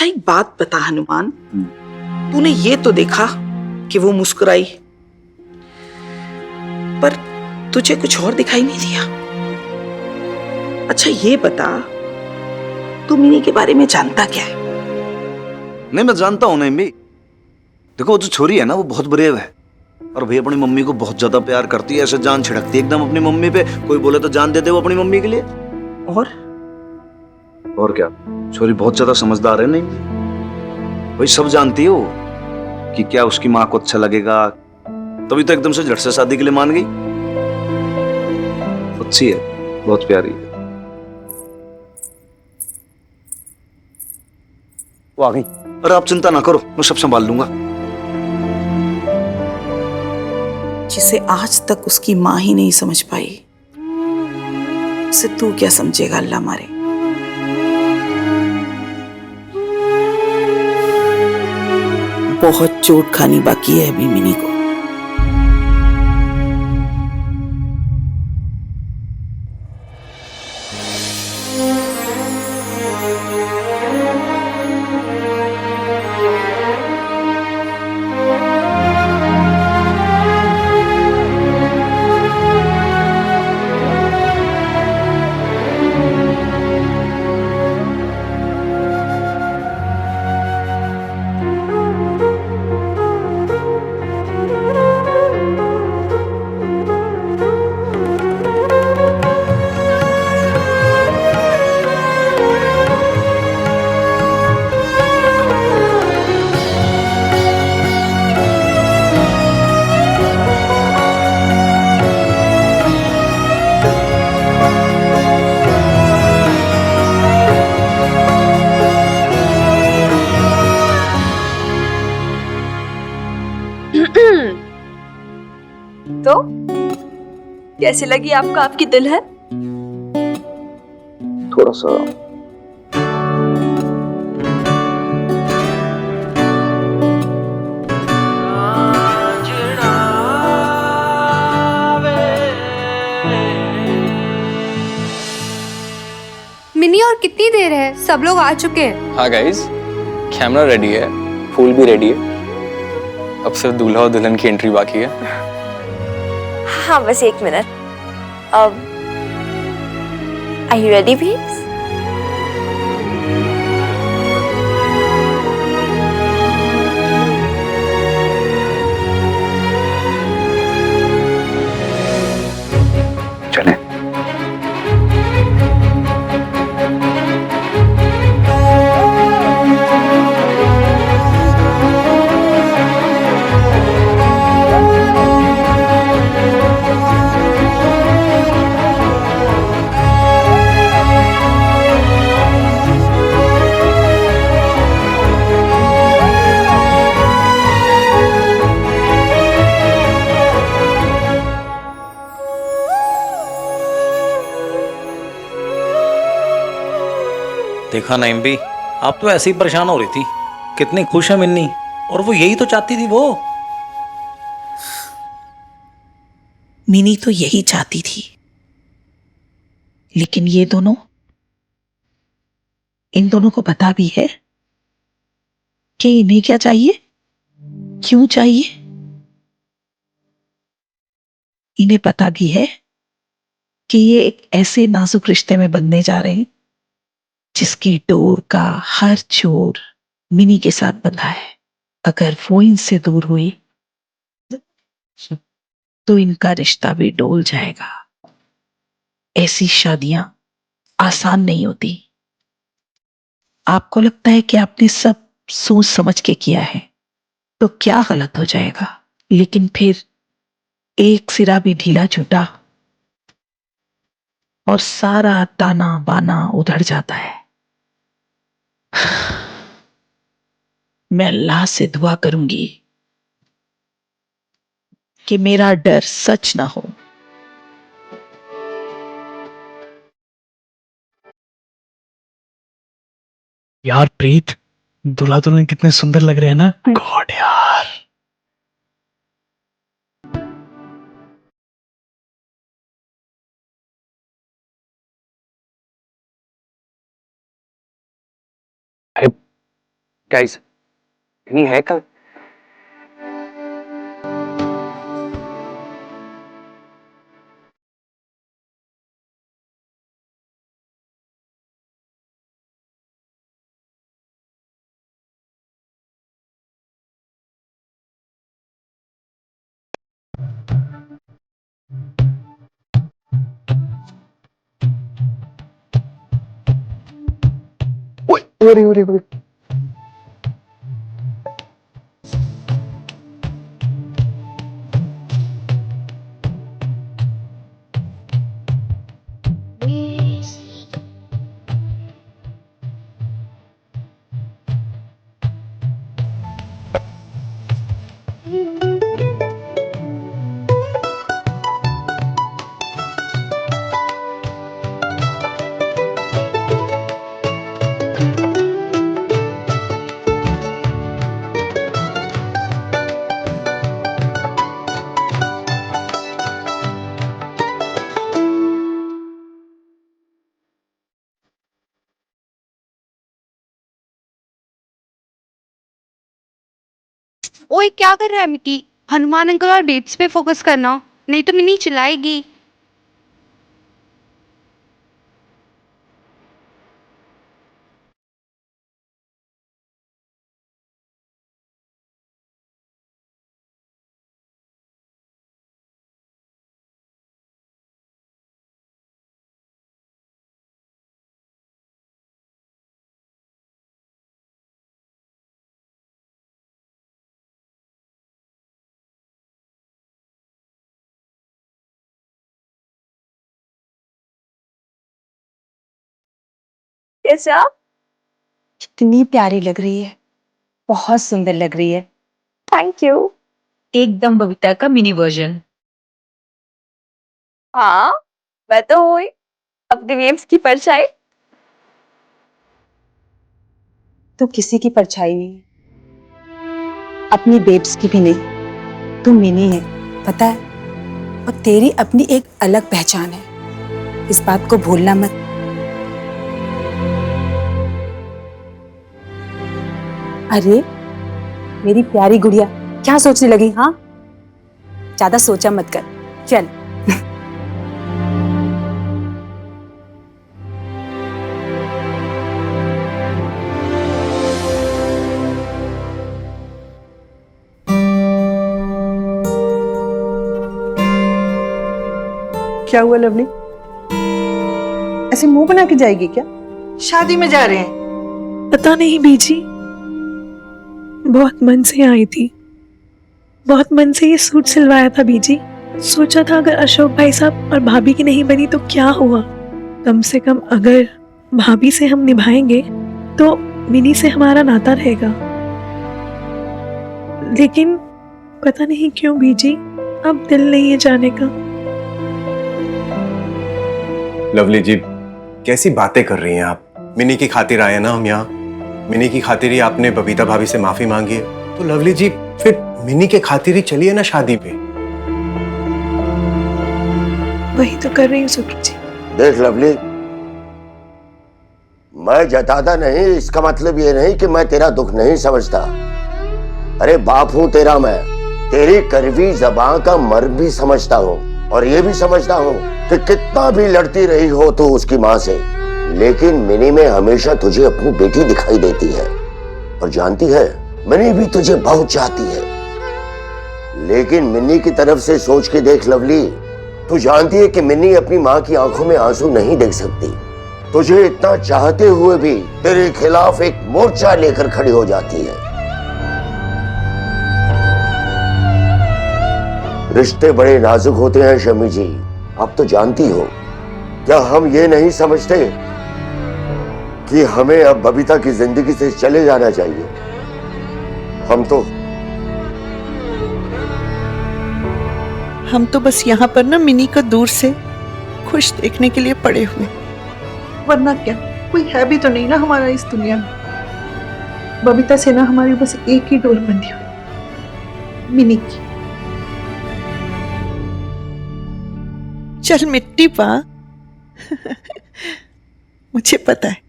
अच्छा एक बात बता हनुमान, तूने ये तो देखा कि वो मुस्कुराई, पर तुझे कुछ और दिखाई नहीं दिया। अच्छा ये बता, तू मिनी के बारे में जानता क्या है? नहीं, मैं जानता हूँ। नहीं भी देखो, वो जो छोरी है ना, वो बहुत ब्रेव है और भाई अपनी मम्मी को बहुत ज्यादा प्यार करती है। ऐसे जान छिड़कती है एकदम अपनी मम्मी पे। कोई बोले तो जान देते वो अपनी मम्मी के लिए। और क्या, छोरी बहुत ज्यादा समझदार है। नहीं भाई, सब जानती है वो कि क्या उसकी माँ को अच्छा लगेगा, तभी तो एकदम से झट से शादी के लिए मान गई। अच्छी है, बहुत प्यारी है। वो आ गई। अरे आप चिंता ना करो, मैं सब संभाल लूंगा। जिसे आज तक उसकी माँ ही नहीं समझ पाई, उसे तू क्या समझेगा? अल्लाह मारे। बहुत चोट खानी बाकी है अभी मिनी को। तो कैसी लगी आपको आपकी दुल्हन? थोड़ा सा मिनी और कितनी देर है? सब लोग आ चुके हैं। हाँ गाइस, कैमरा रेडी है, फूल भी रेडी है। अब सिर्फ दूल्हा और दुल्हन की एंट्री बाकी है। हाँ बस 1 मिनट। अब आर यू रेडी babes? चले। देखा नहीं भी, आप तो ऐसे ही परेशान हो रही थी। कितनी खुश है मिन्नी, और वो यही तो चाहती थी। वो मिनी तो यही चाहती थी, लेकिन ये दोनों, इन दोनों को पता भी है कि इन्हें क्या चाहिए, क्यों चाहिए। इन्हें पता भी है कि ये एक ऐसे नाजुक रिश्ते में बंधने जा रहे हैं जिसकी डोर का हर छोर मिनी के साथ बंधा है। अगर वो इनसे दूर हुई तो इनका रिश्ता भी डोल जाएगा। ऐसी शादियां आसान नहीं होती। आपको लगता है कि आपने सब सोच समझ के किया है तो क्या गलत हो जाएगा, लेकिन फिर एक सिरा भी ढीला छूटा और सारा ताना बाना उधड़ जाता है। मैं अल्लाह से दुआ करूंगी कि मेरा डर सच ना हो। यार प्रीत, दूल्हा दुल्हन कितने सुंदर लग रहे हैं ना। गॉड यार। गाइस, नहीं है कल? ओरे। ओए क्या कर रहा है मिकी? हनुमान अंकल और बेब्स पे फोकस करना, नहीं तो मिनी चिल्लाएगी। कैसे आप? कितनी प्यारी लग रही है, बहुत सुंदर लग रही है। Thank you. एकदम बबीता का मिनी वर्जन। हाँ, मैं तो हूँ ही, अपनी वेव्स की परछाई। तू किसी की परछाई नहीं, अपनी बेब्स की भी नहीं। तू मिनी है, पता है? और तेरी अपनी एक अलग पहचान है, इस बात को भूलना मत। अरे मेरी प्यारी गुड़िया, क्या सोचने लगी? हाँ, ज्यादा सोचा मत कर, चल। क्या हुआ लवली? ऐसे मुंह बना के जाएगी क्या? शादी में जा रहे हैं। पता नहीं बीजी, बहुत मन से आई थी, बहुत मन से ये सूट सिलवाया था बीजी। सोचा था अगर अशोक भाई साहब और भाभी की नहीं बनी तो क्या हुआ, कम से कम अगर भाभी से हम निभाएंगे तो मिनी से हमारा नाता रहेगा। लेकिन पता नहीं क्यों बीजी, अब दिल नहीं है जाने का। लवली जी, कैसी बातें कर रही हैं आप? मिनी की खातिर आए ना हम यहाँ, मिनी की खातिर ही आपने बबीता भाभी से माफी मांगी है, तो लवली जी फिर मिनी के खातिर ही चलिए ना शादी पे। वही तो कर रही हूँ सुखी जी। देख लवली, मैं जताता नहीं इसका मतलब ये नहीं कि मैं तेरा दुख नहीं समझता। अरे बाप हूं तेरा मैं, तेरी कड़वी ज़बान का मर्म भी समझता हूँ, और ये भी समझता हूँ कि कितना भी लड़ती रही हो तो उसकी माँ से, लेकिन मिनी में हमेशा तुझे अपनी बेटी दिखाई देती है। और जानती है, मिनी भी तुझे बहुत चाहती है। लेकिन मिनी की तरफ से सोच के देख लवली, तू जानती है कि मिनी अपनी माँ की आंखों में आंसू नहीं देख सकती। तुझे इतना चाहते हुए भी तेरे खिलाफ एक मोर्चा लेकर खड़ी हो जाती है। रिश्ते बड़े नाजुक होते हैं शमी जी, आप तो जानती हो। क्या हम ये नहीं समझते कि हमें अब बबीता की जिंदगी से चले जाना चाहिए? हम तो बस यहाँ पर ना मिनी को दूर से खुश देखने के लिए पड़े हुए, वरना क्या कोई है भी तो नहीं ना हमारा इस दुनिया में। बबीता से ना हमारी बस एक ही डोर बंधी हुई, मिनी की। चल मिट्टी पा। मुझे पता है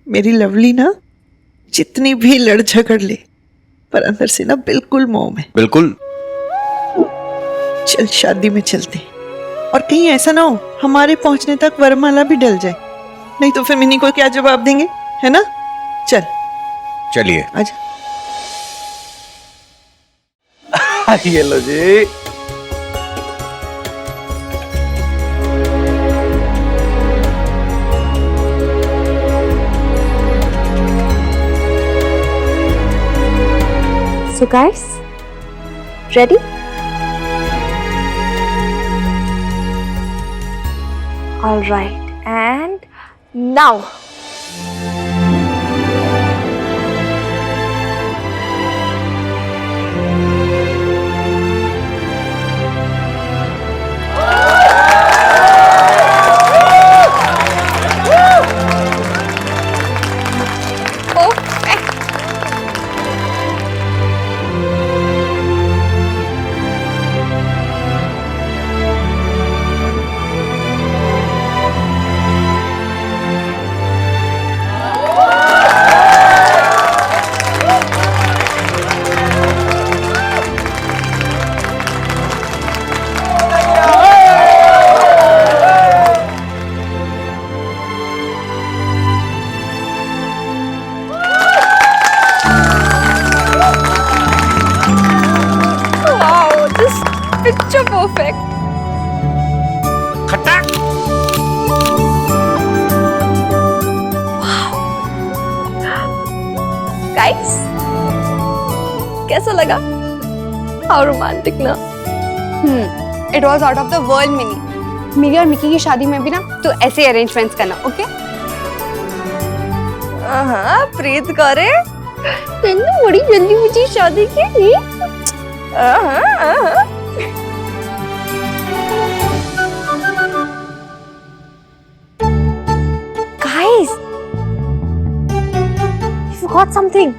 मेरी लवली ना जितनी भी लड़ झगड़ ले, पर अंदर से ना बिल्कुल मोम है। बिल्कुल। चल शादी में चलते हैं। और कहीं ऐसा ना हो हमारे पहुंचने तक वरमाला भी डल जाए, नहीं तो फिर मिनी को क्या जवाब देंगे, है ना? चल चलिए। आजा। ये लो जी। So guys, ready? All right, and now. Picture perfect. खट्टा। Guys, कैसा लगा? How romantic ना? It was out of the world mini. मेरी और मिकी की शादी में भी ना तो ऐसे अरेंजमेंट्स करना, ओके? हाँ, प्रीत करे। तेनू बड़ी जल्दी मुझे शादी की। Guys, you forgot something.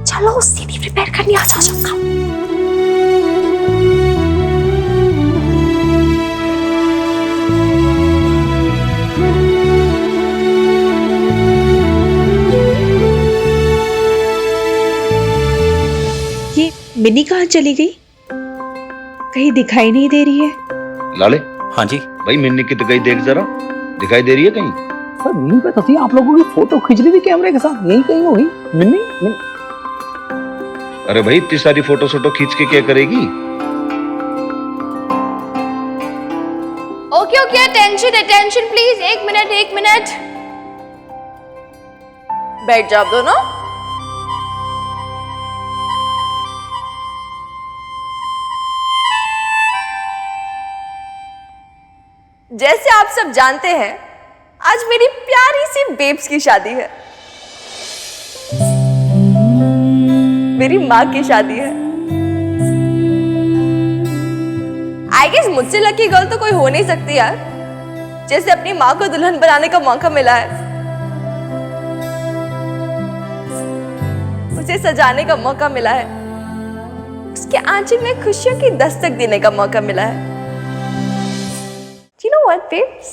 चलो सीढ़ी प्रिपेयर करनी आ जाओ। ये मिनी कहाँ चली गई? कहीं दिखाई नहीं दे रही है। लाले। हाँ जी। भाई मिन्नी की दिखाई देख जरा, दिखाई दे रही है कहीं? सर नींद पे तो थी, आप लोगों की फोटो खींच रही थी कैमरे के साथ, यही कहीं हुई मिन्नी। अरे भाई इतनी सारी फोटो खींच के क्या करेगी? Okay okay, attention please. एक मिनट। बैठ जाओ दोनों। जैसे आप सब जानते हैं, आज मेरी प्यारी सी बेब्स की शादी है। मेरी माँ की शादी है। आई गेस मुझसे लकी गर्ल तो कोई हो नहीं सकती यार, जैसे अपनी माँ को दुल्हन बनाने का मौका मिला है, उसे सजाने का मौका मिला है, उसके आंचल में खुशियों की दस्तक देने का मौका मिला है। You know what, babes?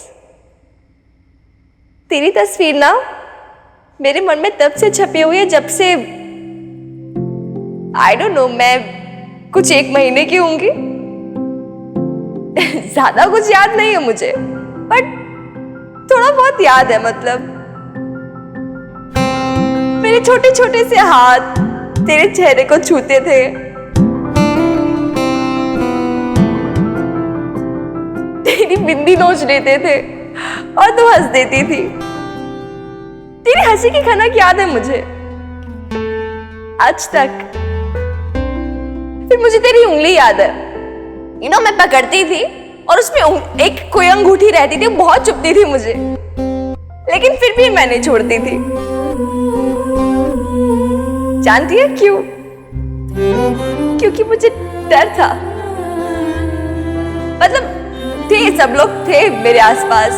तेरी तस्वीर ना मेरे मन में तब से छपी हुई है जब से I don't know, मैं कुछ 1 महीने की होंगी। ज्यादा कुछ याद नहीं है मुझे, बट थोड़ा बहुत याद है। मतलब मेरे छोटे छोटे से हाथ तेरे चेहरे को छूते थे, तेरी बिंदी नोच लेते थे और तू हंस देती थी। तेरी हंसी की खनक याद है मुझे आज तक। फिर मुझे तेरी उंगली याद है। मैं पकड़ती थी और उसमें एक कोई अंगूठी रहती थी, बहुत चुभती थी मुझे, लेकिन फिर भी मैं नहीं छोड़ती थी। जानती है क्यों? क्योंकि मुझे डर था। मतलब थे, सब लोग थे मेरे आसपास,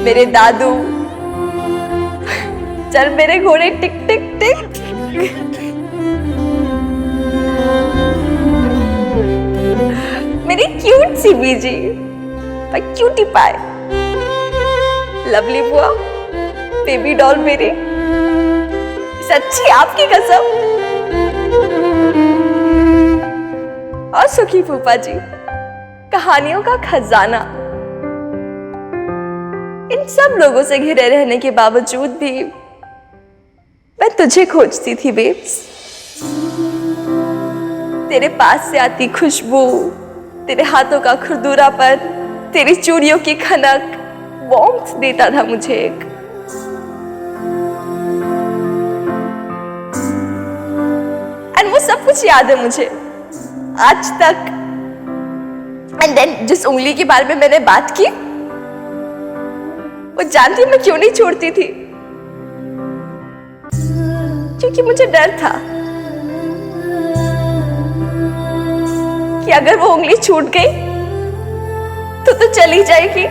मेरे दादू, चल मेरे घोड़े टिक टिक टिक, मेरी क्यूट सी बीजी, क्यूटी पाए, लवली बुआ, बेबी डॉल मेरी, सच्ची आपकी कसम। और सुखी फूफा जी, कहानियों का खजाना। इन सब लोगों से घिरे रहने के बावजूद भी मैं तुझे खोजती थी बेब्स। तेरे पास से आती खुशबू, तेरे हाथों का खुरदुरापन, तेरी चूड़ियों की खनक वार्मथ देता था मुझे एक। एंड वो सब कुछ याद है मुझे आज तक। एंड देन जिस उंगली के बारे में मैंने बात की, वो जानती मैं क्यों नहीं छोड़ती थी? क्योंकि मुझे डर था कि अगर वो उंगली छूट गई तो चली जाएगी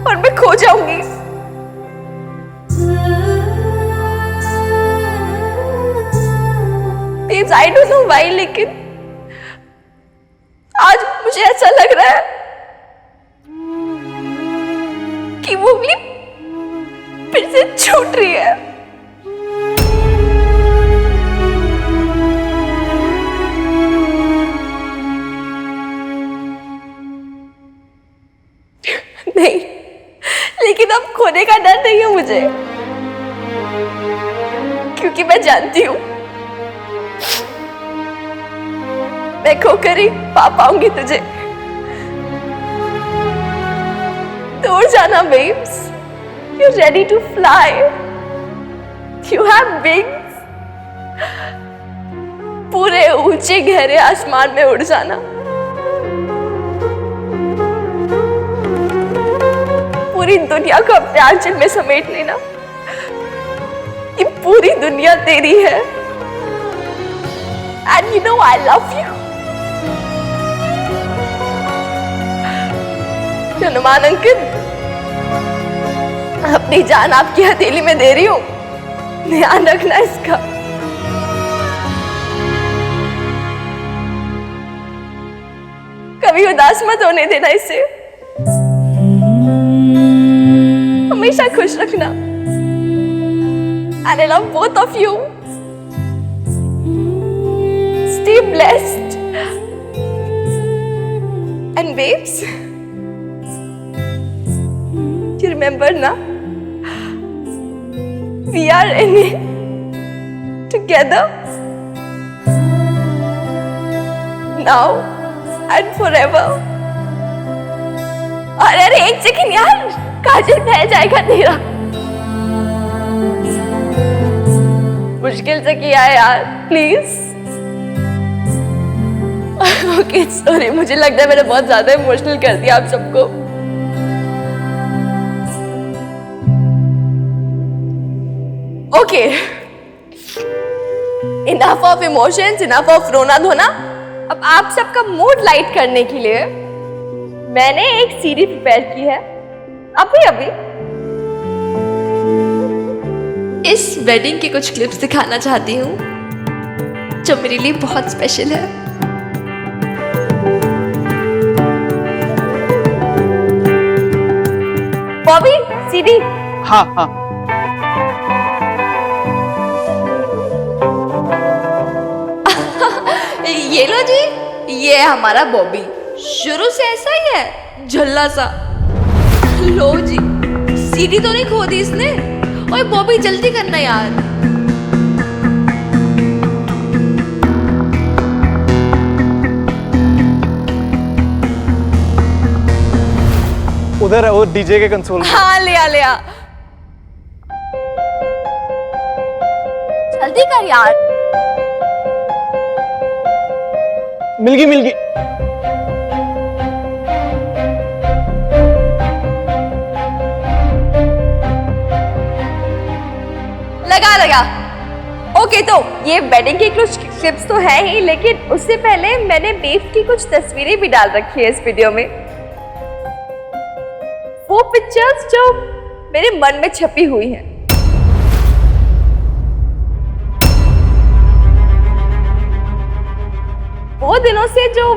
और मैं खो जाऊंगी। I don't know why, लेकिन आज मुझे ऐसा लग रहा है कि वो उंगली फिर से छूट रही है। नहीं, लेकिन अब खोने का डर नहीं है मुझे, क्योंकि मैं जानती हूं मैं खोकर ही पा पाऊंगी तुझे। दूर जाना babes, you're ready to fly, you have wings, पूरे ऊंचे गहरे आसमान में उड़ जाना। पूरी दुनिया को अपने आंचल में समेट लेना। ये पूरी दुनिया तेरी है। And you know I love you. Hanuman uncle, अपनी जान आपकी हथेली में दे रही हूं, ध्यान रखना इसका। कभी उदास मत होने देना इसे, हमेशा खुश रखना। And I love both of you. Stay blessed. And babes, you remember na? We are in it together. Now and forever. अरे एक सेकंड यार, काजल फैल जाएगा तेरा। मुश्किल से किया है यार, प्लीज। ओके सॉरी, मुझे लगता है मैंने बहुत ज्यादा इमोशनल कर दिया आप सबको। Okay, enough of emotions, enough of रोना धोना। अब आप सबका मूड लाइट करने के लिए मैंने एक सीडी प्रिपेयर की है अभी इस वेडिंग के कुछ क्लिप्स दिखाना चाहती हूँ जो मेरे लिए बहुत स्पेशल है। बॉबी, सीडी। हाँ हाँ। ये लो जी, ये है हमारा बॉबी। शुरू से ऐसा ही है, झल्ला सा। लो जी, सीडी तो नहीं खो दी इसने। ओए बॉबी जल्दी करना यार। उधर है वो डीजे के कंसोल में। हाँ लिया। जल्दी कर यार। मिल गई। लगा। ओके, तो ये वेडिंग के कुछ क्लिप्स तो है ही, लेकिन उससे पहले मैंने बेब की कुछ तस्वीरें भी डाल रखी है इस वीडियो में। वो पिक्चर्स जो मेरे मन में छपी हुई हैं। वो दिनों से जो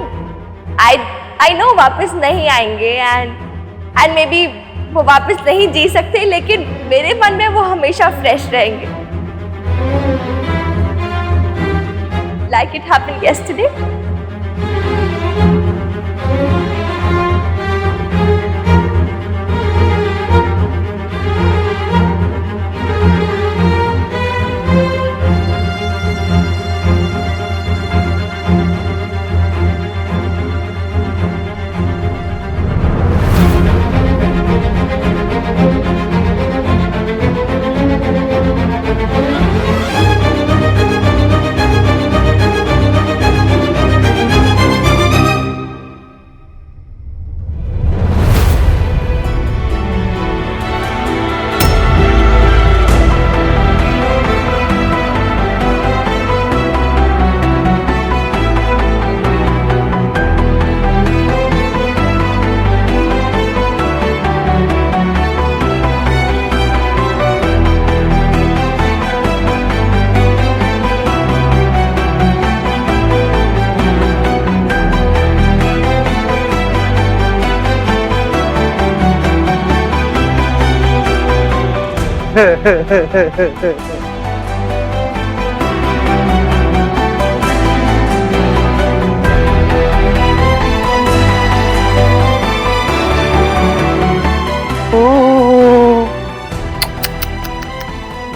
आई नो वापस नहीं आएंगे, एंड मे बी वो वापस नहीं जी सकते, लेकिन मेरे मन में वो हमेशा फ्रेश रहेंगे। Like it happened yesterday.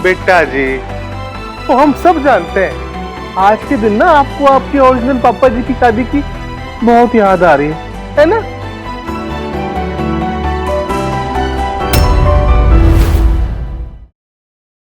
बेटा जी, तो हम सब जानते हैं आज के दिन ना आपको आपके ओरिजिनल पापा जी की शादी की बहुत याद आ रही है ना?